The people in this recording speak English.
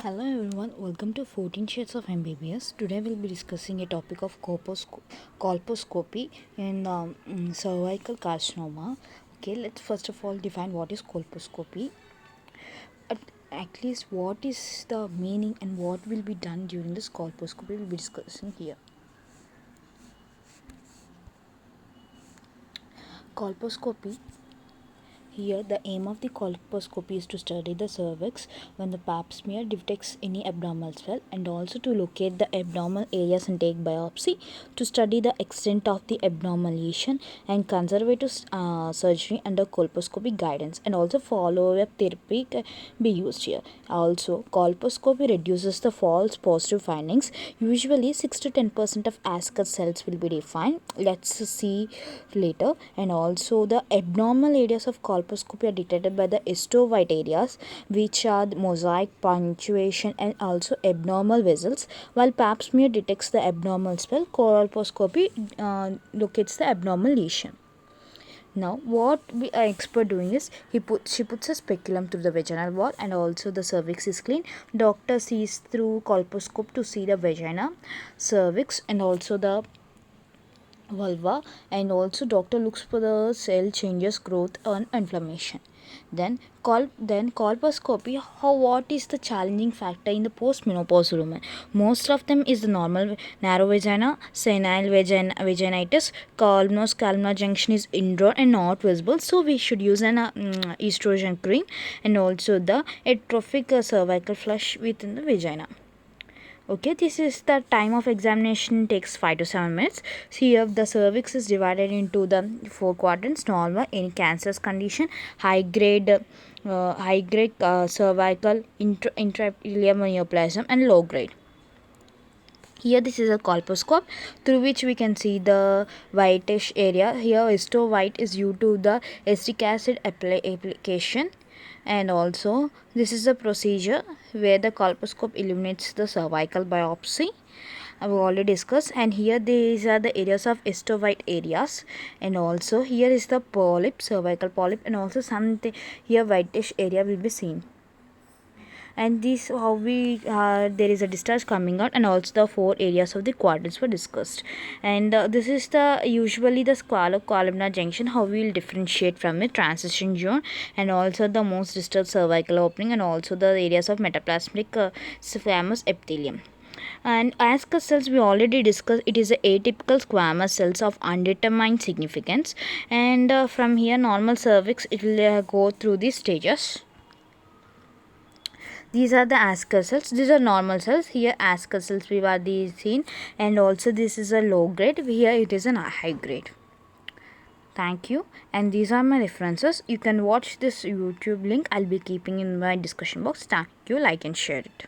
Hello everyone, welcome to 14 Shades of MBBS. Today we'll be discussing a topic of colposcopy in cervical carcinoma. Okay, let's first of all define what is colposcopy. At, at least what is the meaning and what will be done during this colposcopy we'll be discussing here. Colposcopy. Here, the aim of the colposcopy is to study the cervix when the pap smear detects any abnormal swell, and also to locate the abnormal areas and take biopsy, to study the extent of the abnormal lesion, and conservative surgery under colposcopy guidance, and also follow-up therapy can be used here. Also, colposcopy reduces the false positive findings. Usually 6 to 10% of Ascot cells will be defined. Let's see later. And also the abnormal areas of colposcopy are detected by the white areas, which are the mosaic punctuation and also abnormal vessels, while pap smear detects the abnormal swell. Colposcopy locates the abnormal lesion. Now, what we are expert doing is she puts a speculum through the vaginal wall, and also the cervix is clean. Doctor sees through colposcope to see the vagina, cervix, and also the vulva, and also doctor looks for the cell changes, growth and inflammation. Then colposcopy. How, what is the challenging factor in the postmenopausal woman? Most of them is the normal narrow vagina, senile vaginitis, columnar junction is indrawn and not visible, so we should use an estrogen cream, and also the atrophic cervical flush within the vagina. Okay, this is the time of examination takes 5 to 7 minutes. Here the cervix is divided into the 4 quadrants: normal, any cancerous condition, high grade cervical intraepithelial neoplasm, and low grade. Here this is a colposcope through which we can see the whitish area. Here histo white is due to the acetic acid application, and also this is a procedure where the colposcope eliminates the cervical biopsy. I've already discussed, and here these are the areas of white areas, and also here is the polyp, cervical polyp, and also something here whitish area will be seen. And this how we there is a discharge coming out, and also the 4 areas of the quadrants were discussed. And this is the usually the columnar junction, how we will differentiate from it, transition zone, and also the most distal cervical opening, and also the areas of metaplasmic squamous epithelium. And Ascot cells we already discussed, it is a atypical squamous cells of undetermined significance. And from here normal cervix, it will go through these stages. These are the Ascot cells. These are normal cells. Here Ascot cells we are the seen, and also this is a low grade. Here it is a high grade. Thank you. And these are my references. You can watch this YouTube link. I'll be keeping in my discussion box. Thank you. Like and share it.